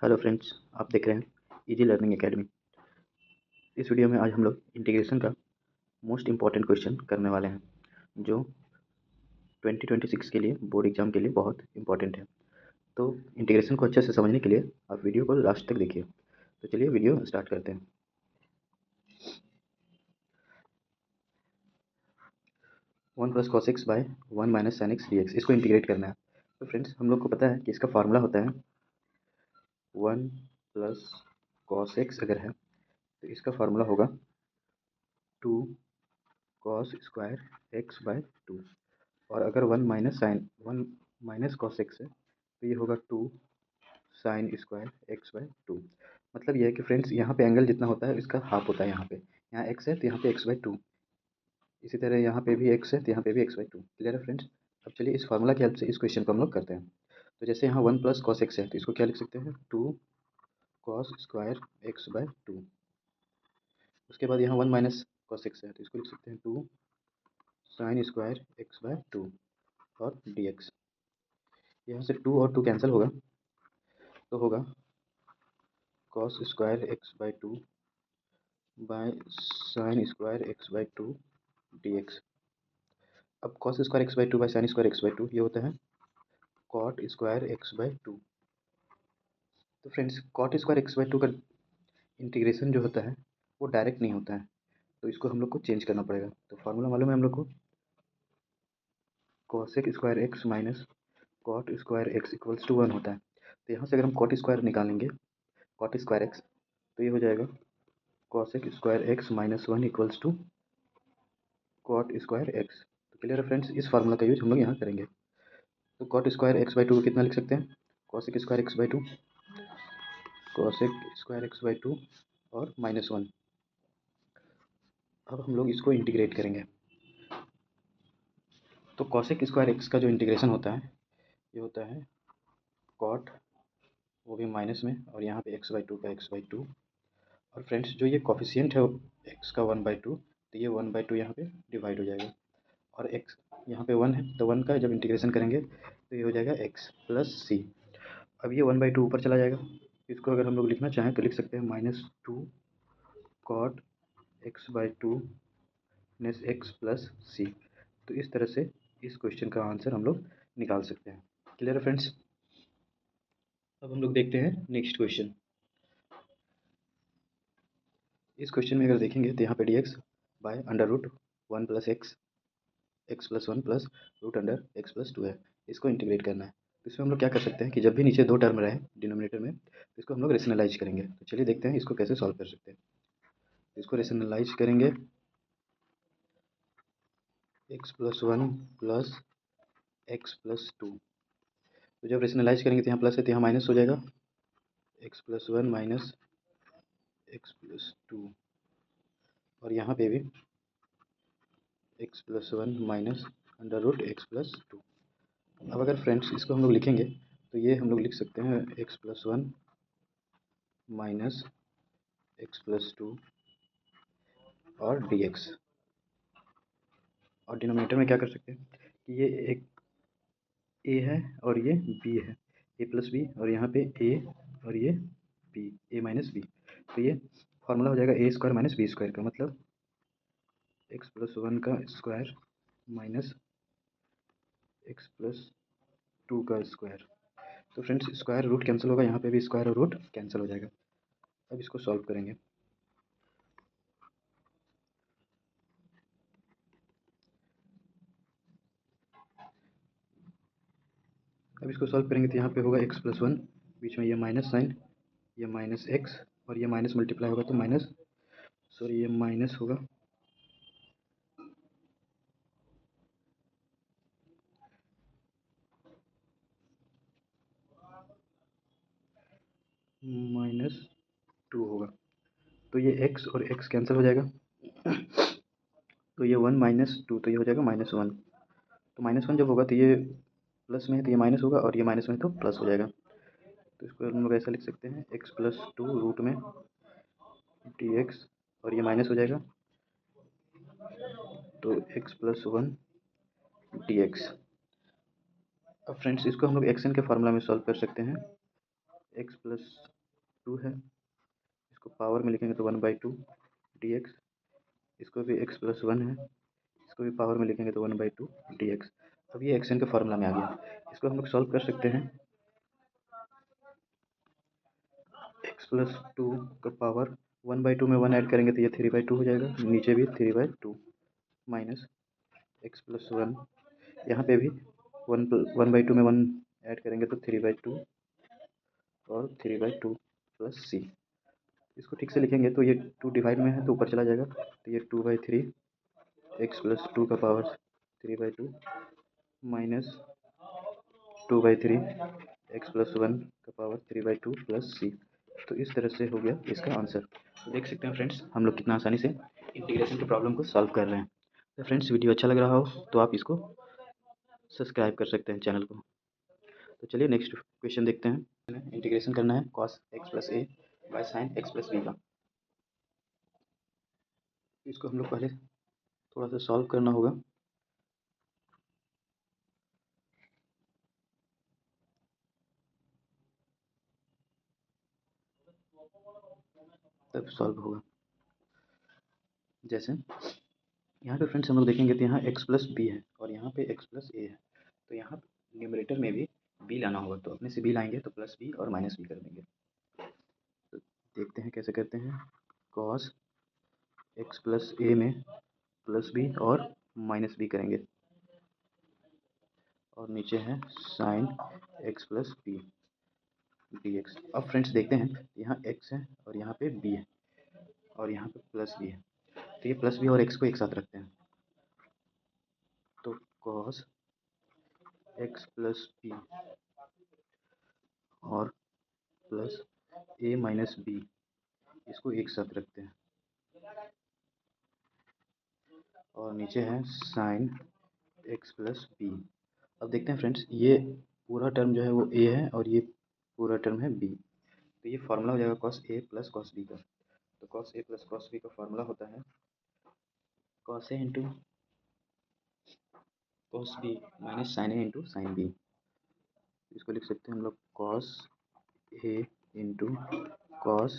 Hello friends, आप देख रहे हैं इजी लर्निंग एकेडमी। इस वीडियो में आज हम लोग इंटीग्रेशन का मोस्ट इम्पॉर्टेंट क्वेश्चन करने वाले हैं, जो 2026 के लिए बोर्ड एग्जाम के लिए बहुत इंपॉर्टेंट है। तो इंटीग्रेशन को अच्छे से समझने के लिए आप वीडियो को लास्ट तक देखिए। तो चलिए वीडियो स्टार्ट करते हैं। 1 + cos x/1 - sin x dx, इसको इंटीग्रेट करना है। तो फ्रेंड्स, हम लोग को पता है कि इसका फार्मूला होता है 1 + cos x अगर है तो इसका फार्मूला होगा 2 cos² x/2। और अगर 1 - cos x है तो ये होगा 2 sin² x/2। मतलब ये है कि फ्रेंड्स, यहाँ पे एंगल जितना होता है इसका हाफ होता है। यहाँ x है तो यहाँ पे x/2, इसी तरह यहाँ पे भी x है तो यहाँ पे भी x/2। क्लियर है फ्रेंड्स? अब चलिए इस फार्मूला की हेल्प से इस क्वेश्चन को हम लोग करते हैं। तो जैसे यहाँ 1 + cos x है तो इसको क्या लिख सकते हैं, 2 cos² x/2। उसके बाद यहाँ 1 - cos x है तो इसको लिख सकते हैं 2 sin² x/2 और dx। यहाँ से 2 और 2 कैंसिल होगा तो होगा cos² x/2 bye sin² x/2 dx। अब cos² x/2 bye sin² x/2 ये होता है cot² x/2। तो फ्रेंड्स, cot² x/2 का इंटीग्रेशन जो होता है वो डायरेक्ट नहीं होता है, तो इसको हम लोग को चेंज करना पड़ेगा। तो फार्मूला मालूम है हम लोग को, cos² x minus cot² x = 1 होता है। तो यहाँ से अगर हम cot² निकालेंगे, cot²x, तो ये हो जाएगा cos² x - 1 = cot²x। तो क्लियर है फ्रेंड्स? इस फार्मूला का यूज हम लोग यहाँ करेंगे। तो cot²x/2 को कितना लिख सकते हैं, cos²x/2 cos²x/2 और -1। अब हम लोग इसको इंटीग्रेट करेंगे। तो cos²x का जो इंटीग्रेशन होता है ये होता है cot, वो भी माइनस में, और यहाँ पे x/2 का x/2। और फ्रेंड्स, जो ये कॉफिशिएंट है x का 1/2, तो ये 1/2 यहाँ पे डिवाइड हो जाएगा। और x यहाँ पे 1 है तो 1 का जब इंटीग्रेशन करेंगे तो ये हो जाएगा x + c। अब ये 1/2 ऊपर चला जाएगा। इसको अगर हम लोग लिखना चाहें तो लिख सकते हैं -2 cot x/2 x + c। तो इस तरह से इस क्वेश्चन का आंसर हम लोग निकाल सकते हैं। क्लियर है फ्रेंड्स? अब हम लोग देखते हैं नेक्स्ट क्वेश्चन। इस क्वेश्चन में अगर देखेंगे तो यहाँ पे dx बाय √1 + x + 1 + √x + 2 है। इसको इंटीग्रेट करना है। तो इसमें हम लोग क्या कर सकते हैं कि जब भी नीचे 2 टर्म रहे डिनोमिनेटर में तो इसको हम लोग रेशनलाइज करेंगे। तो चलिए देखते हैं इसको कैसे सॉल्व कर सकते हैं। इसको रेशनलाइज करेंगे, x + 1 + x + 2। तो जब रेशनलाइज करेंगे तो यहाँ प्लस है तो यहाँ माइनस हो जाएगा, x + 1 - x + 2। और यहाँ पे भी x + 1 - √x + 2। अब अगर फ्रेंड्स इसको हम लोग लिखेंगे तो ये हम लोग लिख सकते हैं x + 1 - x + 2 और dx। और डिनोमिनेटर में क्या कर सकते हैं कि ये एक a है और ये b है, a + b, और यहाँ पे a और ये b, a - b। तो ये फार्मूला हो जाएगा a² - b² का, मतलब x + 1 का स्क्वायर माइनस x + 2 का स्क्वायर। तो फ्रेंड्स, स्क्वायर रूट कैंसिल होगा, यहाँ पे भी स्क्वायर और रूट कैंसिल हो जाएगा। अब इसको सॉल्व करेंगे। अब इसको सॉल्व करेंगे तो यहाँ पे होगा x + 1, बीच में ये माइनस साइन, ये -x, और ये माइनस मल्टीप्लाई होगा तो माइनस, सॉरी ये माइनस होगा, -2 होगा। तो ये x और x कैंसिल हो जाएगा, तो ये 1 - 2, तो ये हो जाएगा -1। तो -1 जब होगा तो ये प्लस में है तो ये माइनस होगा, और ये माइनस में है तो प्लस हो जाएगा। तो इसको हम लोग ऐसा लिख सकते हैं x + 2 रूट में dx, और ये माइनस हो जाएगा तो x + 1 dx। अब फ्रेंड्स, इसको हम लोग एक्शन के फार्मूला में सॉल्व कर सकते हैं। एक्स प्लस टू है, इसको पावर में लिखेंगे तो 1/2 dx। इसको भी x प्लस वन है, इसको भी पावर में लिखेंगे तो 1/2 dx। अब ये एक्स एन के फॉर्मूला में आ गया, इसको हम लोग सॉल्व कर सकते हैं। एक्स प्लस टू का पावर 1/2 में 1 ऐड करेंगे तो ये 3/2 हो जाएगा, नीचे भी 3/2 माइनस एक्स प्लस वन, यहाँ पे भी 1/2 में 1 ऐड करेंगे तो 3/2 और 3/2 प्लस सी। इसको ठीक से लिखेंगे तो ये 2 डिवाइड में है तो ऊपर चला जाएगा, तो ये 2/3 एक्स प्लस टू का power 3/2 minus 2/3 x plus one का पावर 3/2 प्लस सी। तो इस तरह से हो गया इसका आंसर। तो देख सकते हैं फ्रेंड्स, हम लोग कितना आसानी से इंटीग्रेशन की प्रॉब्लम को सॉल्व कर रहे हैं। तो फ्रेंड्स, वीडियो अच्छा लग रहा हो तो आप इसको सब्सक्राइब कर सकते हैं चैनल को। तो चलिए नेक्स्ट क्वेश्चन देखते हैं। इंटीग्रेशन करना है cos x plus A by sine x plus B का। इसको हम लोग पहले थोड़ा सा सॉल्व करना होगा। तब सॉल्व होगा। जैसे यहाँ पे फ्रेंड्स हम लोग देखेंगे तो यहाँ x प्लस बी है और यहाँ पे x प्लस ए है, तो यहाँ न्यूमरेटर में भी b लाना होगा, तो अपने से b लाएंगे तो प्लस b और माइनस b कर देंगे। तो देखते हैं कैसे करते हैं। cos x प्लस ए में प्लस b और माइनस b करेंगे, और नीचे है sine x plus B dx। अब फ्रेंड्स देखते हैं, यहाँ x है और यहाँ पे b है और यहाँ पे प्लस b है, तो ये प्लस b और x को एक साथ रखते हैं। तो cos x प्लस बी और प्लस a माइनस बी, इसको एक साथ रखते हैं, और नीचे है साइन x प्लस बी। अब देखते हैं फ्रेंड्स, ये पूरा टर्म जो है वो a है और ये पूरा टर्म है b, तो ये फार्मूला हो जाएगा cos a plus cos b का। तो cos a plus cos b का फार्मूला होता है cos a into cos b minus sine a into sine b। इसको लिख सकते हैं हम लोग cos a into cos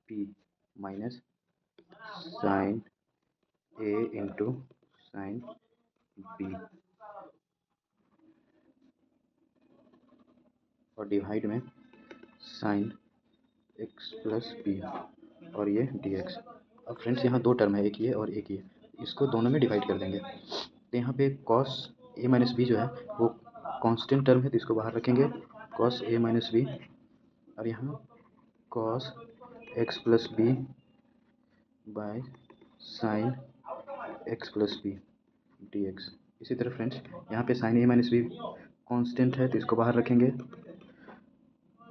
b minus sine a into sine b, और डिवाइड में साइन x प्लस बी और ये dx। अब फ्रेंड्स यहाँ दो टर्म है, एक ये और एक ये, इसको दोनों में डिवाइड कर देंगे। तो यहाँ पे cos a माइनस बी जो है वो कांस्टेंट टर्म है, तो इसको बाहर रखेंगे cos a माइनस बी, और यहाँ cos x plus B by sine x plus B dx। इसी तरह फ्रेंड्स यहाँ पे sine a minus B constant है तो इसको बाहर रखेंगे,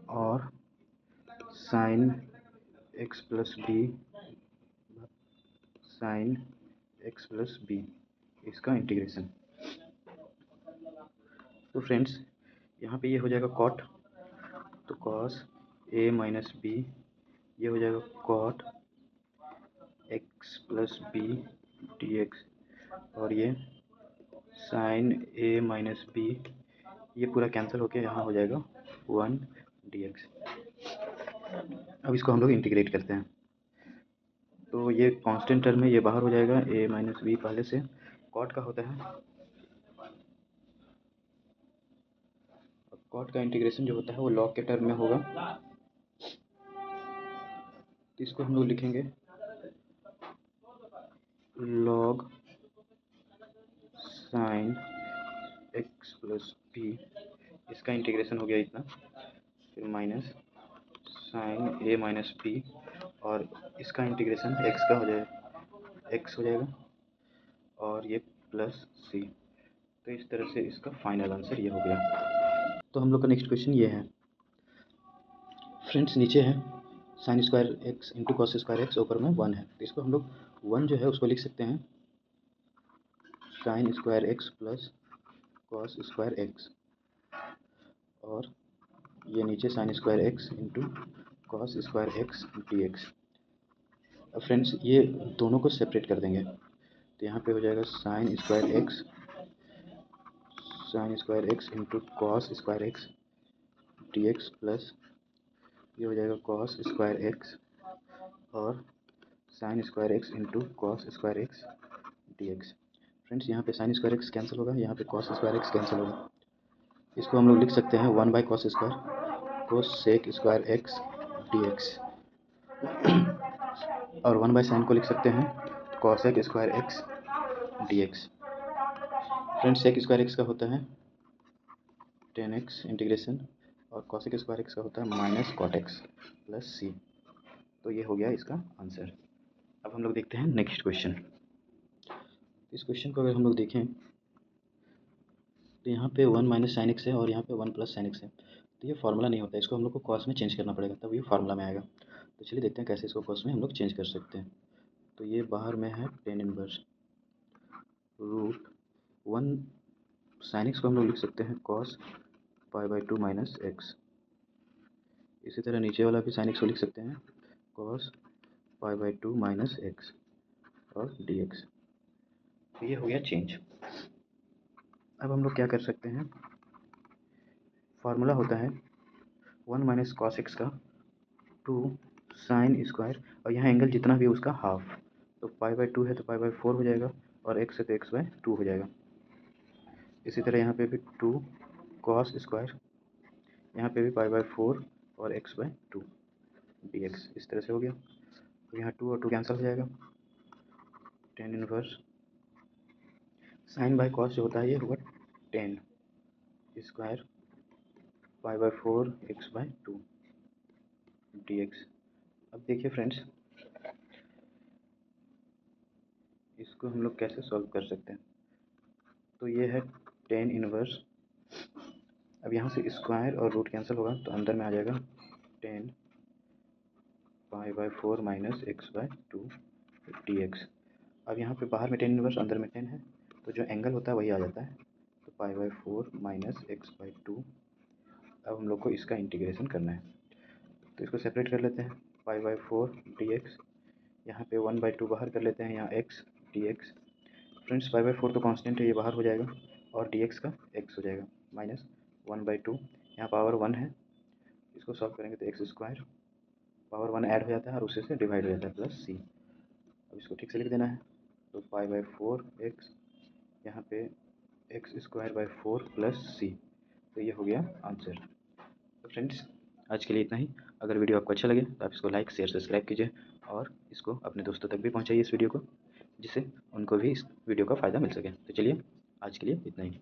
और sine x plus B sine x plus B, इसका इंटीग्रेशन। तो फ्रेंड्स यहाँ पे ये हो जाएगा कॉट, तो cos a माइनस बी, ये हो जाएगा cot x plus B dx, और ये साइन a माइनस बी, ये पूरा कैंसिल होके यहाँ हो जाएगा 1 dx। अब इसको हम लोग इंटीग्रेट करते हैं, तो ये कांस्टेंट टर्म है, ये बाहर हो जाएगा, a माइनस बी पहले से कॉट का होता है। कॉट का इंटीग्रेशन जो होता है वो लॉग के टर्म में होगा, तो इसको हम लोग लिखेंगे log sine x plus B, इसका इंटीग्रेशन हो गया इतना, फिर minus sine a minus B, और इसका इंटीग्रेशन x का हो जाएगा, x हो जाएगा, और ये प्लस सी। तो इस तरह से इसका फाइनल आंसर ये हो गया। तो हम लोग का नेक्स्ट क्वेश्चन ये है फ्रेंड्स, नीचे है sine square x into cos square x, ऊपर में 1 है, तो इसको हम लोग 1 जो है उसको लिख सकते हैं sine square x plus cos square x, और ये नीचे sine square x into cos square x dx। अब फ्रेंड्स ये दोनों को सेपरेट कर देंगे, तो यहाँ पे हो जाएगा sine square x into cos square x dx plus ये हो जाएगा कॉस स्क्वायर एक्स और sine square x into cos square x d x. Friends यहाँ पे साइन स्क्वायर एक्स कैंसिल होगा, यहाँ पे कॉस स्क्वायर एक्स कैंसिल होगा। इसको हम लोग लिख सकते हैं 1/cos square cos sec square x d x और 1/sin को लिख सकते हैं cosec square x d x. Friends sec square x का होता है 10x इंटीग्रेशन और कॉसेक स्क्वायर एक्स का होता है माइनस कॉट एक्स प्लस सी। तो ये हो गया इसका आंसर। अब हम लोग देखते हैं नेक्स्ट क्वेश्चन। इस क्वेश्चन को अगर हम लोग देखें तो यहाँ पे 1 - sin x है और यहाँ पे 1 + sin x है। तो ये फार्मूला नहीं होता है, इसको हम लोग को कॉस में चेंज करना पड़ेगा तब ये फार्मूला में आएगा। तो चलिए देखते हैं कैसे इसको कॉस में हम लोग चेंज कर सकते हैं। तो ये बाहर में है tan inverse root 1 sin x को हम लोग लिख सकते हैं cos π/2 - x। इसी तरह नीचे वाला भी sin x को लिख सकते हैं cos π/2 - x और dx। तो ये हो गया चेंज। अब हम लोग क्या कर सकते हैं, फार्मूला होता है 1 - cos x का 2 sin स्क्वायर और यहाँ एंगल जितना भी है उसका हाफ। तो π/2 है तो π/4 हो जाएगा और x है तो x/2 हो जाएगा। इसी तरह यहाँ पे भी 2 cos स्क्वायर, यहाँ पे भी π/4 और x/2 dx। इस तरह से हो गया। तो यहाँ 2 और 2 कैंसिल हो जाएगा। tan inverse sine by cos जो होता है ये होगा tan स्क्वायर π/4 x/2 dx। अब देखिए फ्रेंड्स, इसको हम लोग कैसे सॉल्व कर सकते हैं। तो ये है tan इनवर्स, अब यहाँ से स्क्वायर और रूट कैंसिल होगा तो अंदर में आ जाएगा tan π/4 - x/2 dx। अब यहाँ पे बाहर में tan इनवर्स अंदर में tan है तो जो एंगल होता है वही आ जाता है। तो π/4 - x/2। अब हम लोग को इसका इंटीग्रेशन करना है तो इसको सेपरेट कर लेते हैं। π/4 dx, यहाँ पे 1/2 बाहर कर लेते हैं, यहाँ x dx। फ्रेंड्स π/4 तो कांस्टेंट है, ये बाहर हो जाएगा और dx का x हो जाएगा माइनस 1/2। यहाँ पावर 1 है, इसको सॉल्व करेंगे तो एक्स स्क्वायर पावर 1 ऐड हो जाता है और उसी से डिवाइड हो जाता है प्लस सी। अब इसको ठीक से लिख देना है। तो π/4 x, यहाँ पे x²/4 प्लस सी। तो ये हो गया आंसर। तो फ्रेंड्स आज के लिए इतना ही। अगर वीडियो आपको अच्छा लगे तो आप इसको लाइक शेयर सब्सक्राइब कीजिए और इसको अपने दोस्तों तक भी पहुंचाइए इस वीडियो को, जिससे उनको भी इस वीडियो का फ़ायदा मिल सके। तो चलिए आज के लिए इतना ही।